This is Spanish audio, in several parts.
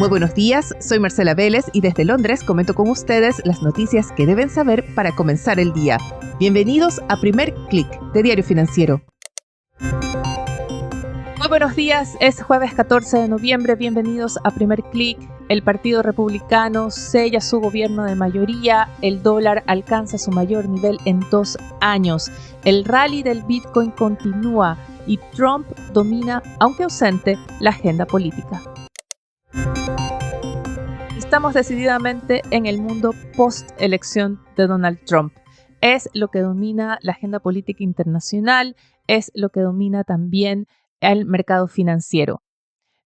Muy buenos días, soy Marcela Vélez y desde Londres comento con ustedes las noticias que deben saber para comenzar el día. Bienvenidos a Primer Click de Diario Financiero. Muy buenos días, es jueves 14 de noviembre, bienvenidos a Primer Click. El Partido Republicano sella su gobierno de mayoría, el dólar alcanza su mayor nivel en 2 años, el rally del Bitcoin continúa y Trump domina, aunque ausente, la agenda política. Estamos decididamente en el mundo post-elección de Donald Trump. Es lo que domina la agenda política internacional, es lo que domina también el mercado financiero.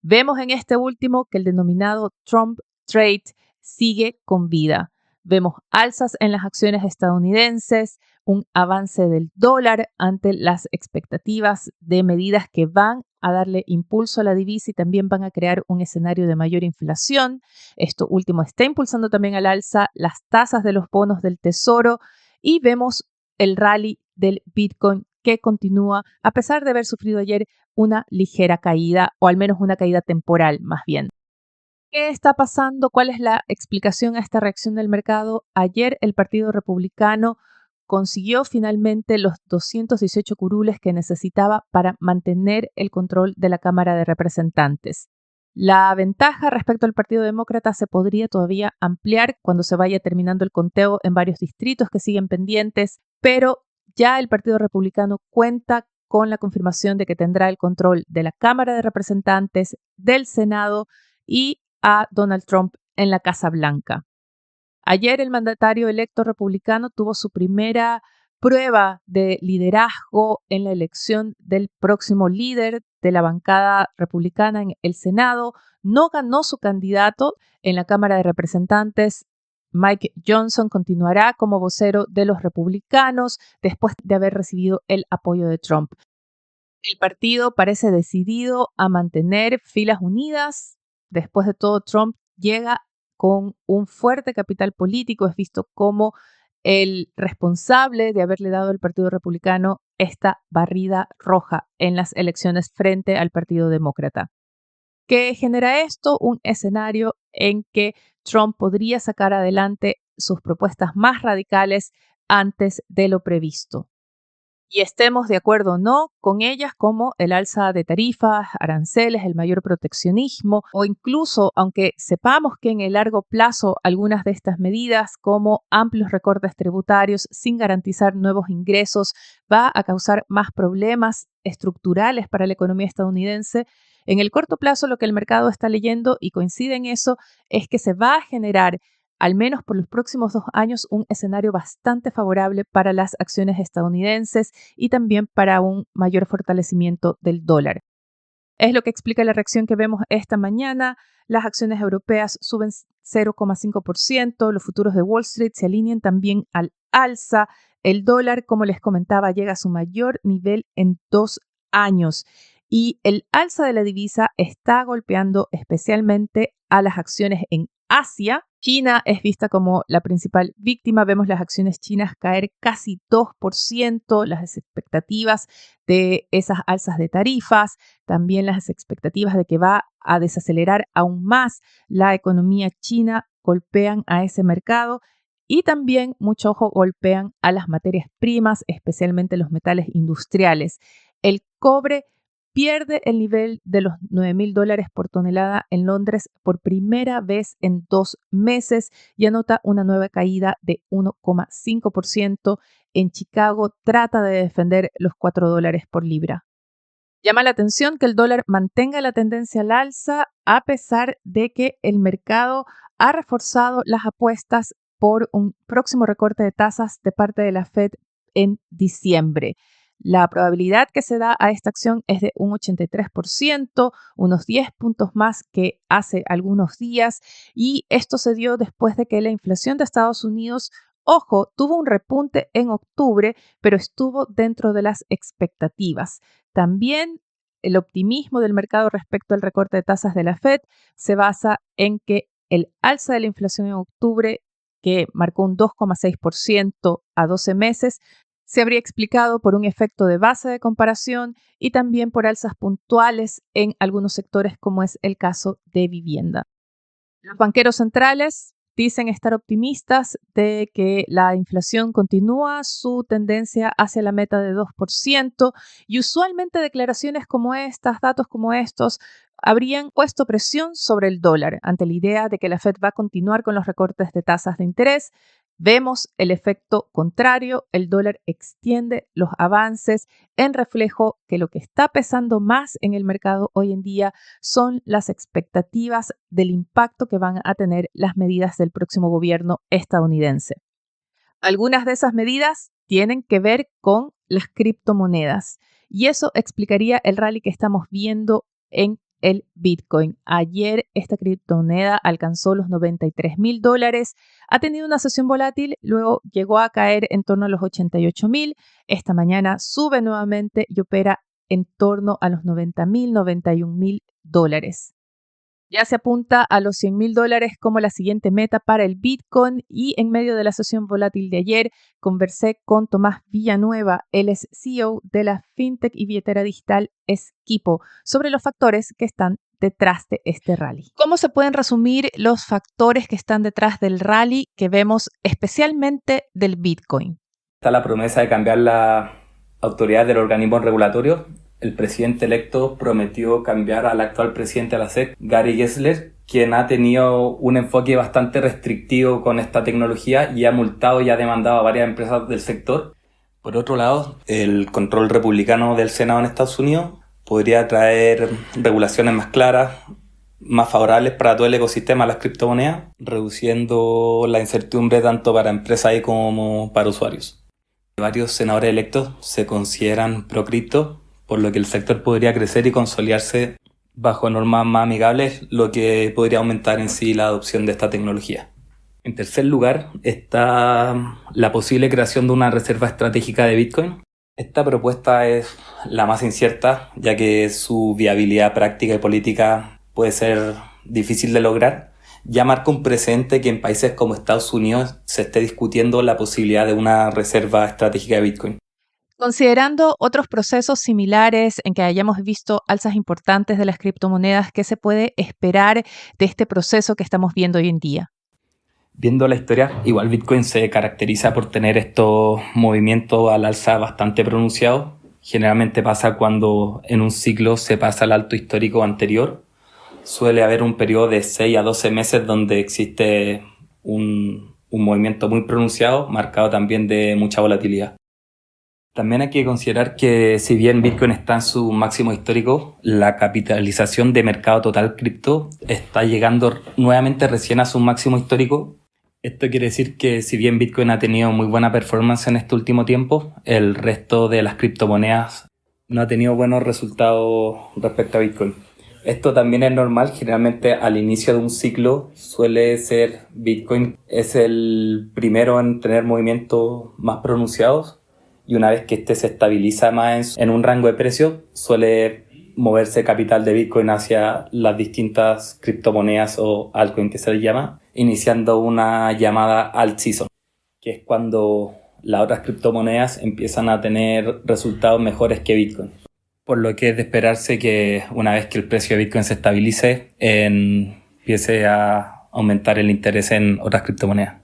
Vemos en este último que el denominado Trump Trade sigue con vida. Vemos alzas en las acciones estadounidenses, un avance del dólar ante las expectativas de medidas que van a darle impulso a la divisa y también van a crear un escenario de mayor inflación. Esto último está impulsando también al alza las tasas de los bonos del Tesoro y vemos el rally del Bitcoin que continúa a pesar de haber sufrido ayer una ligera caída o al menos una caída temporal más bien. ¿Qué está pasando? ¿Cuál es la explicación a esta reacción del mercado? Ayer el Partido Republicano consiguió finalmente los 218 curules que necesitaba para mantener el control de la Cámara de Representantes. La ventaja respecto al Partido Demócrata se podría todavía ampliar cuando se vaya terminando el conteo en varios distritos que siguen pendientes, pero ya el Partido Republicano cuenta con la confirmación de que tendrá el control de la Cámara de Representantes, del Senado y a Donald Trump en la Casa Blanca. Ayer el mandatario electo republicano tuvo su primera prueba de liderazgo en la elección del próximo líder de la bancada republicana en el Senado. No ganó su candidato en la Cámara de Representantes. Mike Johnson continuará como vocero de los republicanos después de haber recibido el apoyo de Trump. El partido parece decidido a mantener filas unidas. Después de todo, Trump llega con un fuerte capital político, es visto como el responsable de haberle dado al Partido Republicano esta barrida roja en las elecciones frente al Partido Demócrata. ¿Qué genera esto? Un escenario en que Trump podría sacar adelante sus propuestas más radicales antes de lo previsto. Y estemos de acuerdo o no con ellas, como el alza de tarifas, aranceles, el mayor proteccionismo o incluso, aunque sepamos que en el largo plazo algunas de estas medidas, como amplios recortes tributarios sin garantizar nuevos ingresos, va a causar más problemas estructurales para la economía estadounidense. En el corto plazo, lo que el mercado está leyendo, y coincide en eso, es que se va a generar al menos por los próximos 2 años, un escenario bastante favorable para las acciones estadounidenses y también para un mayor fortalecimiento del dólar. Es lo que explica la reacción que vemos esta mañana. Las acciones europeas suben 0,5%, los futuros de Wall Street se alinean también al alza. El dólar, como les comentaba, llega a su mayor nivel en 2 años. Y el alza de la divisa está golpeando especialmente a las acciones en Asia. China es vista como la principal víctima. Vemos las acciones chinas caer casi 2%, las expectativas de esas alzas de tarifas, también las expectativas de que va a desacelerar aún más la economía china golpean a ese mercado y también, mucho ojo, golpean a las materias primas, especialmente los metales industriales. El cobre pierde el nivel de los $9,000 por tonelada en Londres por primera vez en 2 meses y anota una nueva caída de 1,5%. En Chicago trata de defender los $4 por libra. Llama la atención que el dólar mantenga la tendencia al alza a pesar de que el mercado ha reforzado las apuestas por un próximo recorte de tasas de parte de la Fed en diciembre. La probabilidad que se da a esta acción es de un 83%, unos 10 puntos más que hace algunos días, y esto se dio después de que la inflación de Estados Unidos, ojo, tuvo un repunte en octubre, pero estuvo dentro de las expectativas. También el optimismo del mercado respecto al recorte de tasas de la Fed se basa en que el alza de la inflación en octubre, que marcó un 2,6% a 12 meses, se habría explicado por un efecto de base de comparación y también por alzas puntuales en algunos sectores, como es el caso de vivienda. Los banqueros centrales dicen estar optimistas de que la inflación continúa su tendencia hacia la meta de 2% y usualmente declaraciones como estas, datos como estos, habrían puesto presión sobre el dólar ante la idea de que la Fed va a continuar con los recortes de tasas de interés. Vemos el efecto contrario, el dólar extiende los avances en reflejo que lo que está pesando más en el mercado hoy en día son las expectativas del impacto que van a tener las medidas del próximo gobierno estadounidense. Algunas de esas medidas tienen que ver con las criptomonedas y eso explicaría el rally que estamos viendo en el Bitcoin. Ayer esta criptomoneda alcanzó los $93,000, ha tenido una sesión volátil, luego llegó a caer en torno a los 88,000. Esta mañana sube nuevamente y opera en torno a los 90,000, $91,000. Ya se apunta a los $100,000 como la siguiente meta para el Bitcoin y en medio de la sesión volátil de ayer conversé con Tomás Villanueva, él es CEO de la fintech y billetera digital Esquipo, sobre los factores que están detrás de este rally. ¿Cómo se pueden resumir los factores que están detrás del rally que vemos especialmente del Bitcoin? Está la promesa de cambiar la autoridad del organismo regulatorio. El presidente electo prometió cambiar al actual presidente de la SEC, Gary Gensler, quien ha tenido un enfoque bastante restrictivo con esta tecnología y ha multado y ha demandado a varias empresas del sector. Por otro lado, el control republicano del Senado en Estados Unidos podría traer regulaciones más claras, más favorables para todo el ecosistema de las criptomonedas, reduciendo la incertidumbre tanto para empresas como para usuarios. Varios senadores electos se consideran pro-cripto, por lo que el sector podría crecer y consolidarse bajo normas más amigables, lo que podría aumentar en sí la adopción de esta tecnología. En tercer lugar está la posible creación de una reserva estratégica de Bitcoin. Esta propuesta es la más incierta, ya que su viabilidad práctica y política puede ser difícil de lograr. Ya marca un precedente que en países como Estados Unidos se esté discutiendo la posibilidad de una reserva estratégica de Bitcoin. Considerando otros procesos similares en que hayamos visto alzas importantes de las criptomonedas, ¿qué se puede esperar de este proceso que estamos viendo hoy en día? Viendo la historia, igual Bitcoin se caracteriza por tener estos movimientos al alza bastante pronunciados. Generalmente pasa cuando en un ciclo se pasa al alto histórico anterior. Suele haber un periodo de 6 a 12 meses donde existe un movimiento muy pronunciado, marcado también de mucha volatilidad. También hay que considerar que si bien Bitcoin está en su máximo histórico, la capitalización de mercado total cripto está llegando nuevamente recién a su máximo histórico. Esto quiere decir que si bien Bitcoin ha tenido muy buena performance en este último tiempo, el resto de las criptomonedas no ha tenido buenos resultados respecto a Bitcoin. Esto también es normal, generalmente al inicio de un ciclo suele ser Bitcoin es el primero en tener movimientos más pronunciados y una vez que este se estabiliza más en un rango de precio, suele moverse capital de Bitcoin hacia las distintas criptomonedas o altcoin que se les llama, iniciando una llamada alt season, que es cuando las otras criptomonedas empiezan a tener resultados mejores que Bitcoin. Por lo que es de esperarse que una vez que el precio de Bitcoin se estabilice, empiece a aumentar el interés en otras criptomonedas.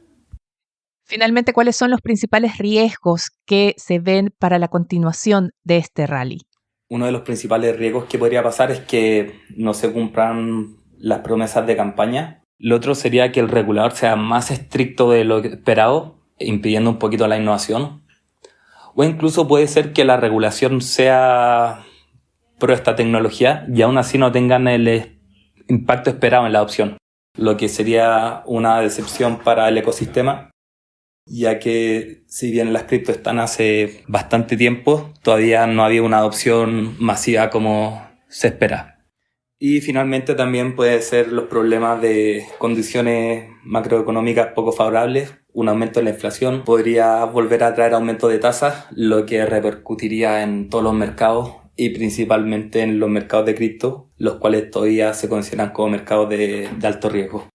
Finalmente, ¿cuáles son los principales riesgos que se ven para la continuación de este rally? Uno de los principales riesgos que podría pasar es que no se cumplan las promesas de campaña. Lo otro sería que el regulador sea más estricto de lo esperado, impidiendo un poquito la innovación. O incluso puede ser que la regulación sea pro esta tecnología y aún así no tengan el impacto esperado en la adopción, lo que sería una decepción para el ecosistema, ya que si bien las cripto están hace bastante tiempo, todavía no había una adopción masiva como se espera. Y finalmente también puede ser los problemas de condiciones macroeconómicas poco favorables. Un aumento de la inflación podría volver a traer aumento de tasas, lo que repercutiría en todos los mercados y principalmente en los mercados de cripto, los cuales todavía se consideran como mercados de alto riesgo.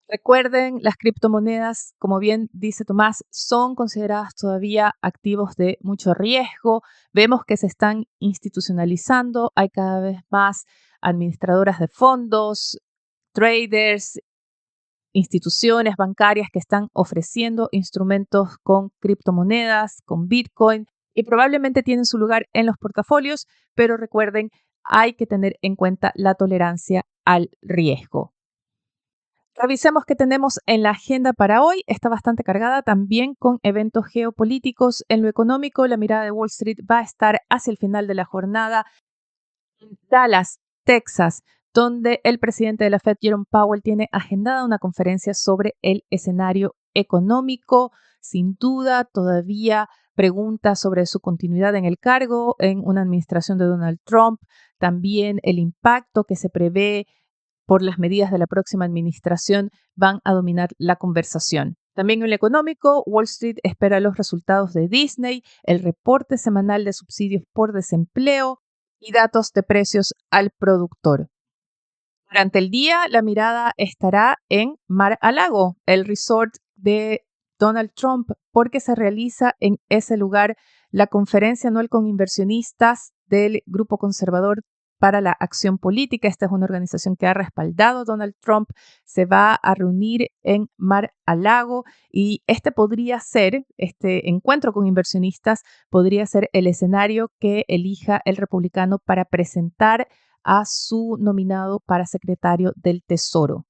Recuerden, las criptomonedas, como bien dice Tomás, son consideradas todavía activos de mucho riesgo. Vemos que se están institucionalizando, hay cada vez más administradoras de fondos, traders instituciones bancarias que están ofreciendo instrumentos con criptomonedas, con Bitcoin, y probablemente tienen su lugar en los portafolios, pero recuerden, hay que tener en cuenta la tolerancia al riesgo. Revisemos qué tenemos en la agenda para hoy. Está bastante cargada también con eventos geopolíticos. En lo económico, la mirada de Wall Street va a estar hacia el final de la jornada en Dallas, Texas, donde el presidente de la Fed, Jerome Powell, tiene agendada una conferencia sobre el escenario económico. Sin duda, todavía preguntas sobre su continuidad en el cargo en una administración de Donald Trump, también el impacto que se prevé por las medidas de la próxima administración van a dominar la conversación. También en lo económico, Wall Street espera los resultados de Disney, el reporte semanal de subsidios por desempleo y datos de precios al productor. Durante el día, la mirada estará en Mar-a-Lago, el resort de Donald Trump, porque se realiza en ese lugar la conferencia anual con inversionistas del Grupo Conservador para la Acción Política. Esta es una organización que ha respaldado a Donald Trump. Se va a reunir en Mar-a-Lago y este encuentro con inversionistas podría ser el escenario que elija el republicano para presentar a su nominado para secretario del Tesoro.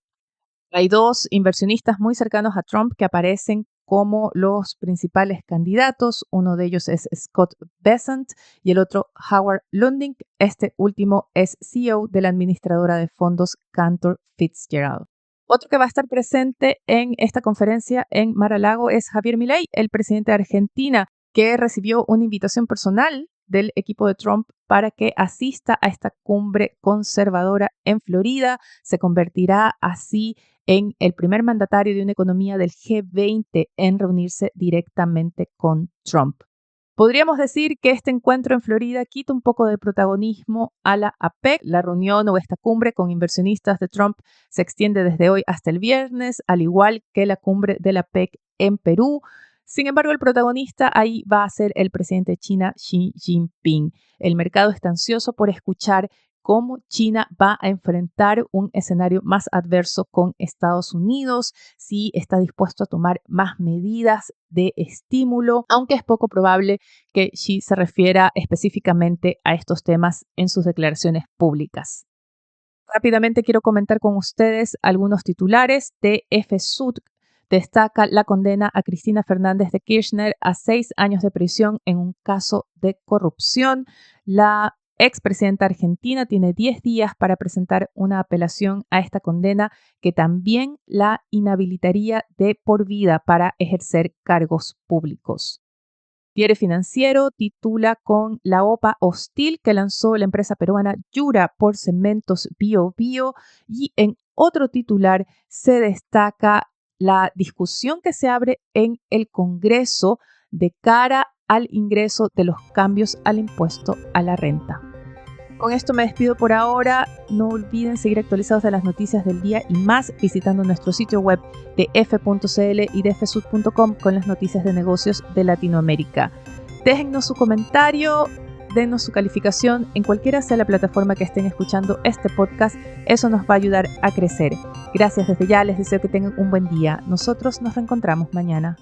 Hay dos inversionistas muy cercanos a Trump que aparecen como los principales candidatos. Uno de ellos es Scott Bessent y el otro Howard Lundin. Este último es CEO de la administradora de fondos Cantor Fitzgerald. Otro que va a estar presente en esta conferencia en Mar-a-Lago es Javier Milei, el presidente de Argentina, que recibió una invitación personal del equipo de Trump para que asista a esta cumbre conservadora en Florida. Se convertirá así en el primer mandatario de una economía del G20 en reunirse directamente con Trump. Podríamos decir que este encuentro en Florida quita un poco de protagonismo a la APEC. La reunión o esta cumbre con inversionistas de Trump se extiende desde hoy hasta el viernes, al igual que la cumbre de la APEC en Perú. Sin embargo, el protagonista ahí va a ser el presidente de China, Xi Jinping. El mercado está ansioso por escuchar cómo China va a enfrentar un escenario más adverso con Estados Unidos, si está dispuesto a tomar más medidas de estímulo, aunque es poco probable que Xi se refiera específicamente a estos temas en sus declaraciones públicas. Rápidamente quiero comentar con ustedes algunos titulares de FSUD. Destaca la condena a Cristina Fernández de Kirchner a 6 años de prisión en un caso de corrupción. La expresidenta argentina tiene 10 días para presentar una apelación a esta condena que también la inhabilitaría de por vida para ejercer cargos públicos. Diario Financiero titula con la OPA hostil que lanzó la empresa peruana Yura por Cementos Bio Bio, y en otro titular se destaca la discusión que se abre en el Congreso de cara al ingreso de los cambios al impuesto a la renta. Con esto me despido por ahora. No olviden seguir actualizados de las noticias del día y más visitando nuestro sitio web de f.cl y de fsud.com con las noticias de negocios de Latinoamérica. Déjennos su comentario, denos su calificación en cualquiera sea la plataforma que estén escuchando este podcast. Eso nos va a ayudar a crecer. Gracias desde ya, les deseo que tengan un buen día. Nosotros nos reencontramos mañana.